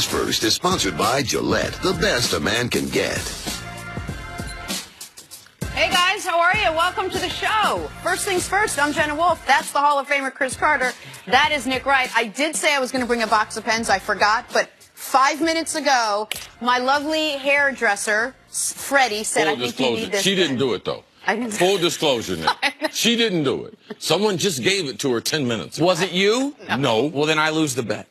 Things First is sponsored by Gillette, the best a man can get. Hey guys, how are you? Welcome to the show. First things first, I'm Jenna Wolf. That's the Hall of Famer Chris Carter. That is Nick Wright. I did say I was going to bring a box of pens. I forgot, but 5 minutes ago, my lovely hairdresser, Freddie, said, I think you need this She didn't do it, though. Full disclosure, Nick. She didn't do it. Someone just gave it to her 10 minutes ago. Was it you? No. Well, then I lose the bet.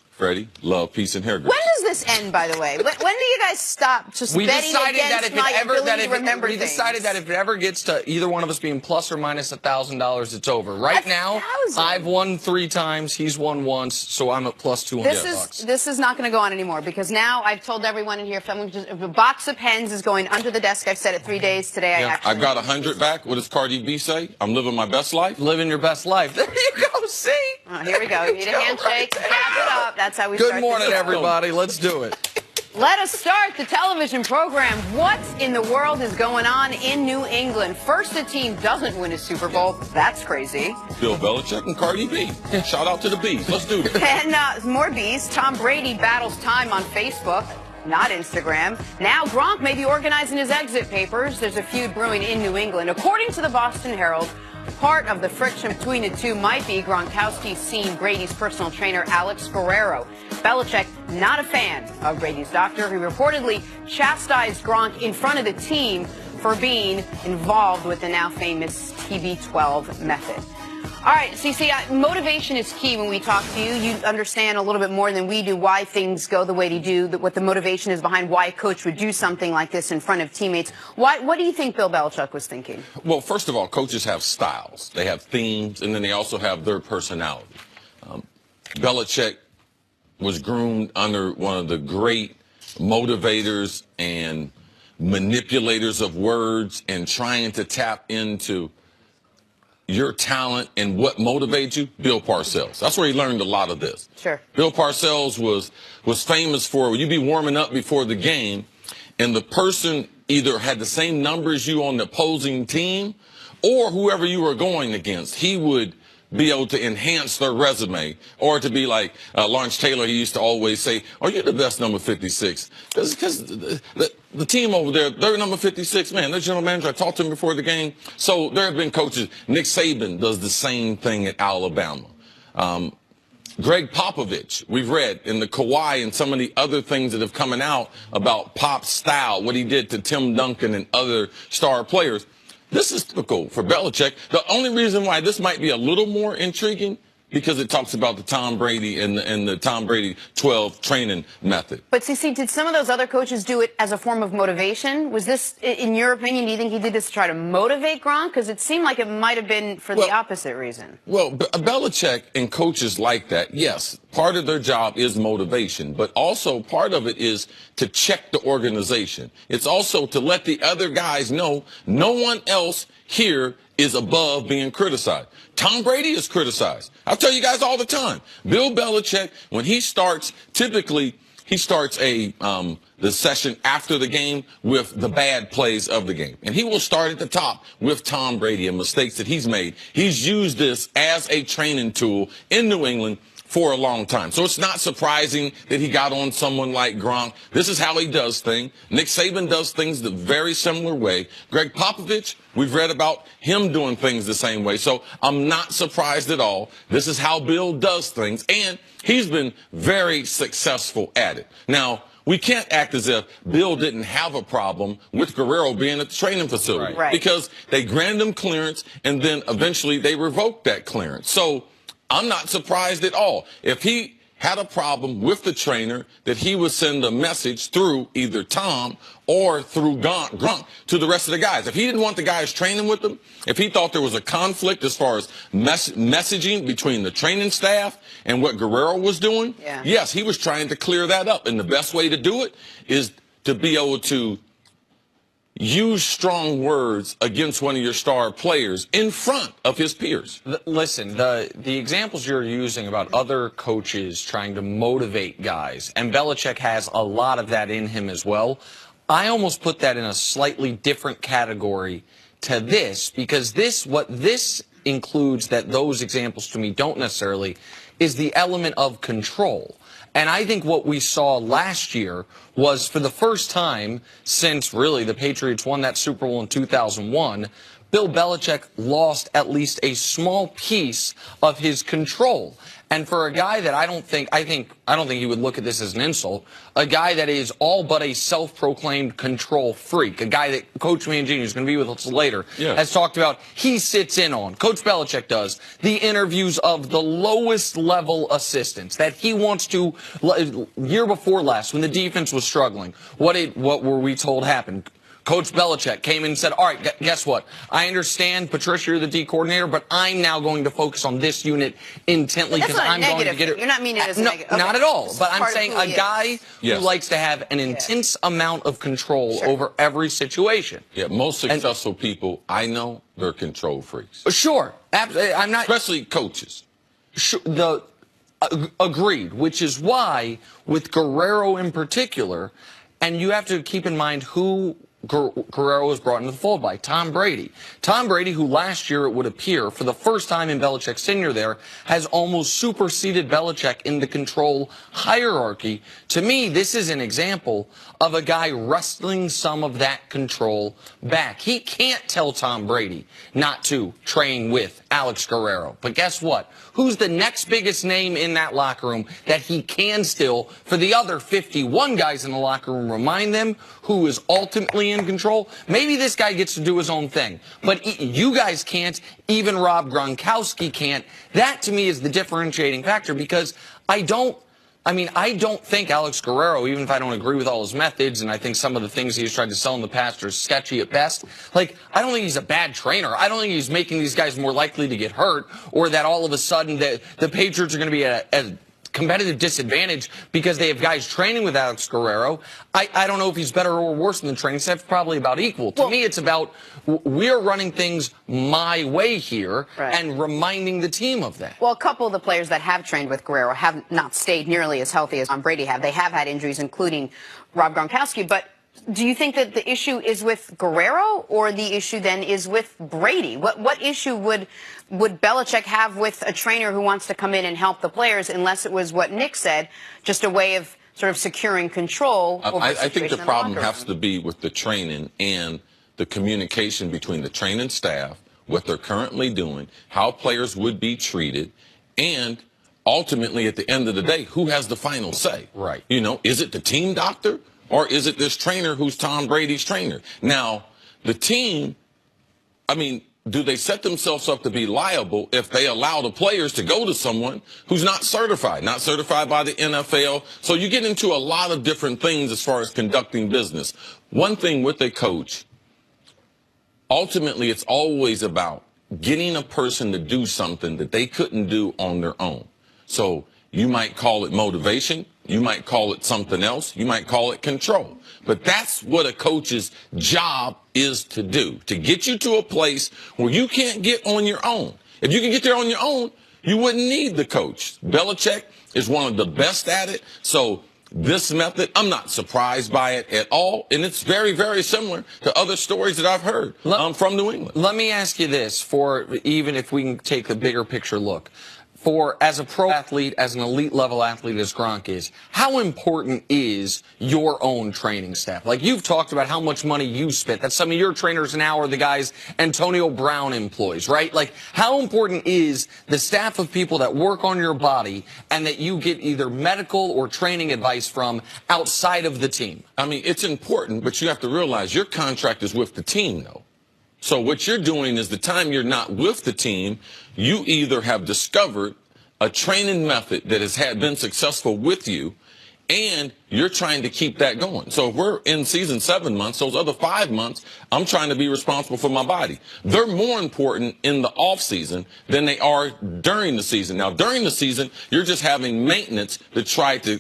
Freddie, love, peace, and hair grease. When does this end, by the way? When do you guys stop just betting against my ability to remember things? We decided that if it ever gets to either one of us being plus or minus $1,000, it's over. Right now, I've won 3 times, he's won once, so I'm at plus 200 bucks. This is not going to go on anymore because now I've told everyone in here if a box of pens is going under the desk. I've said it 3 days today. I got 100 back. What does Cardi B say? I'm living my best life. Living your best life. There you go. See? Oh, here we go. You need a handshake. Cap it up. That's how we start. Good morning, everybody. Let's do it. Let us start the television program. What in the world is going on in New England? First, a team doesn't win a Super Bowl. That's crazy. Bill Belichick and Cardi B. Shout out to the Bees. Let's do this. And more bees. Tom Brady battles time on Facebook, not Instagram. Now Gronk may be organizing his exit papers. There's a feud brewing in New England. According to the Boston Herald, part of the friction between the two might be Gronkowski's seen Brady's personal trainer, Alex Guerrero. Belichick, not a fan of Brady's doctor, who reportedly chastised Gronk in front of the team for being involved with the now famous TB12 method. All right, CC, motivation is key when we talk to you. You understand a little bit more than we do why things go the way they do, what the motivation is behind why a coach would do something like this in front of teammates. What do you think Bill Belichick was thinking? Well, first of all, coaches have styles. They have themes, and then they also have their personality. Belichick was groomed under one of the great motivators and manipulators of words and trying to tap into your talent and what motivates you, Bill Parcells. That's where he learned a lot of this. Sure. Bill Parcells was famous for, you'd be warming up before the game, and the person either had the same number as you on the opposing team or whoever you were going against. He would be able to enhance their resume, or to be like Lawrence Taylor, he used to always say, "Are you the best number 56?" Because the team over there, they're number 56, man. Their general manager, I talked to him before the game. So there have been coaches. Nick Saban does the same thing at Alabama. Greg Popovich, we've read in the Kawhi and some of the other things that have coming out about Pop's style, what he did to Tim Duncan and other star players. This is typical for Belichick. The only reason why this might be a little more intriguing because it talks about the Tom Brady and the Tom Brady 12 training method. But CC, did some of those other coaches do it as a form of motivation? Was this, in your opinion, do you think he did this to try to motivate Gronk? Because it seemed like it might have been for the opposite reason. Well, Belichick and coaches like that, yes, part of their job is motivation, but also part of it is to check the organization. It's also to let the other guys know no one else here is above being criticized. Tom Brady is criticized. I'll tell you guys all the time. Bill Belichick, when he starts, typically he starts the session after the game with the bad plays of the game. And he will start at the top with Tom Brady and mistakes that he's made. He's used this as a training tool in New England for a long time. So it's not surprising that he got on someone like Gronk. This is how he does things. Nick Saban does things the very similar way. Greg Popovich, we've read about him doing things the same way. So I'm not surprised at all. This is how Bill does things, and he's been very successful at it. Now, we can't act as if Bill didn't have a problem with Guerrero being at the training facility. Right. Because they granted him clearance, and then eventually they revoked that clearance. So I'm not surprised at all. If he had a problem with the trainer, that he would send a message through either Tom or through Gronk to the rest of the guys. If he didn't want the guys training with him, if he thought there was a conflict as far as messaging between the training staff and what Guerrero was doing, yes, he was trying to clear that up. And the best way to do it is to be able to use strong words against one of your star players in front of his peers. Listen, the examples you're using about other coaches trying to motivate guys, and Belichick has a lot of that in him as well, I almost put that in a slightly different category to this, because what this includes that those examples to me don't necessarily is the element of control. And I think what we saw last year was, for the first time since really the Patriots won that Super Bowl in 2001, Bill Belichick lost at least a small piece of his control. And for a guy that I don't think he would look at this as an insult, a guy that is all but a self-proclaimed control freak, a guy that Coach Mangini, who's going to be with us later, has talked about, he sits in on, Coach Belichick does, the interviews of the lowest level assistants that he wants to. Year before last, when the defense was struggling, what were we told happened? Coach Belichick came in and said, all right, guess what? I understand, Patricia, you're the D coordinator, but I'm now going to focus on this unit intently because I'm going to get it. You're not meaning it as a negative. Okay. Not at all. But I'm saying a guy who likes to have an intense amount of control over every situation. Yeah, most successful people I know, they're control freaks. Sure. I'm not. Especially coaches. Agreed, which is why, with Guerrero in particular, and you have to keep in mind who Guerrero was brought into the fold by. Tom Brady. Tom Brady, who last year, it would appear, for the first time in Belichick's tenure there, has almost superseded Belichick in the control hierarchy. To me, this is an example of a guy wrestling some of that control back. He can't tell Tom Brady not to train with Alex Guerrero. But guess what? Who's the next biggest name in that locker room that he can still, for the other 51 guys in the locker room, remind them who is ultimately in control? Maybe this guy gets to do his own thing, but you guys can't. Even Rob Gronkowski can't. That, to me, is the differentiating factor, because I don't think Alex Guerrero, even if I don't agree with all his methods, and I think some of the things he's tried to sell in the past are sketchy at best, I don't think he's a bad trainer. I don't think he's making these guys more likely to get hurt, or that all of a sudden the Patriots are going to be at a competitive disadvantage because they have guys training with Alex Guerrero. I don't know if he's better or worse than the training staff. Probably about equal. To me, it's about we're running things my way here and reminding the team of that. Well, a couple of the players that have trained with Guerrero have not stayed nearly as healthy as Tom Brady have. They have had injuries, including Rob Gronkowski. But do you think that the issue is with Guerrero, or the issue then is with Brady? What issue would Belichick have with a trainer who wants to come in and help the players, unless it was what Nick said, just a way of sort of securing control over the situation? I think the problem has to be with the training and the communication between the training staff, what they're currently doing, how players would be treated, and ultimately, at the end of the day, who has the final say? Right. You know, is it the team doctor? Or is it this trainer who's Tom Brady's trainer? Now, the team, do they set themselves up to be liable if they allow the players to go to someone who's not certified by the NFL? So you get into a lot of different things as far as conducting business. One thing with a coach, ultimately, it's always about getting a person to do something that they couldn't do on their own. So you might call it motivation. You might call it something else. You might call it control. But that's what a coach's job is to do, to get you to a place where you can't get on your own. If you can get there on your own, you wouldn't need the coach. Belichick is one of the best at it. So this method, I'm not surprised by it at all. And it's very, very similar to other stories that I've heard from New England. Let me ask you this, even if we can take a bigger picture look. As a pro athlete, as an elite level athlete as Gronk is, how important is your own training staff? Like, you've talked about how much money you spent. That's some of your trainers now are the guys Antonio Brown employs, right? Like, how important is the staff of people that work on your body and that you get either medical or training advice from outside of the team? It's important, but you have to realize your contract is with the team, though. So what you're doing is the time you're not with the team, you either have discovered a training method that has been successful with you, and you're trying to keep that going. So if we're in season 7 months, those other 5 months, I'm trying to be responsible for my body. They're more important in the off season than they are during the season. Now, during the season, you're just having maintenance to try to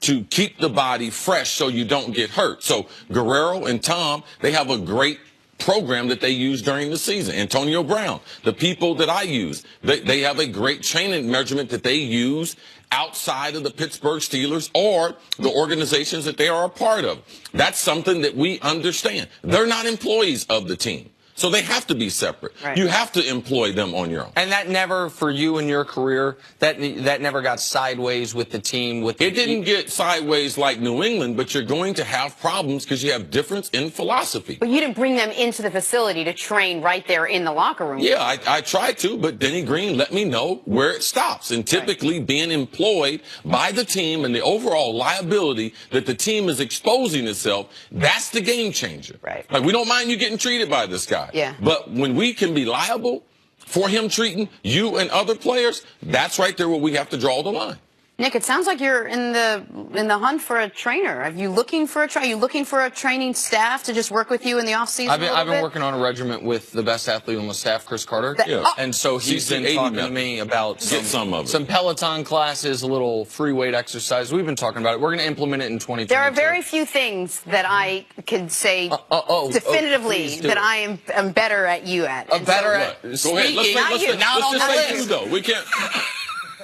keep the body fresh so you don't get hurt. So Guerrero and Tom, they have a great program that they use during the season. Antonio Brown, the people that I use, they have a great training measurement that they use outside of the Pittsburgh Steelers or the organizations that they are a part of. That's something that we understand. They're not employees of the team. So they have to be separate. Right. You have to employ them on your own. And that never, for you in your career, that never got sideways with the team. It didn't get sideways like New England, but you're going to have problems because you have difference in philosophy. But you didn't bring them into the facility to train right there in the locker room. Yeah, I tried to, but Denny Green let me know where it stops. And typically being employed by the team and the overall liability that the team is exposing itself, that's the game changer. Right. Like, we don't mind you getting treated by this guy. Yeah. But when we can be liable for him treating you and other players, that's right there where we have to draw the line. Nick, it sounds like you're in the hunt for a trainer. Are you looking for a training staff to just work with you in the off season? I've been working on a regiment with the best athlete on the staff, Chris Carter. And so he's been talking to me about some Peloton classes, a little free weight exercise. We've been talking about it. We're going to implement it in 2022. There are very few things that I can say definitively that I am better at you at. Go ahead. Let's say you, though. We can't.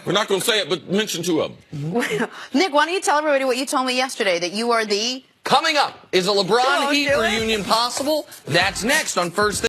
We're not going to say it, but mention two of them. Nick, why don't you tell everybody what you told me yesterday, that you are the... Coming up, is a LeBron Heat reunion possible? That's next on First Thing.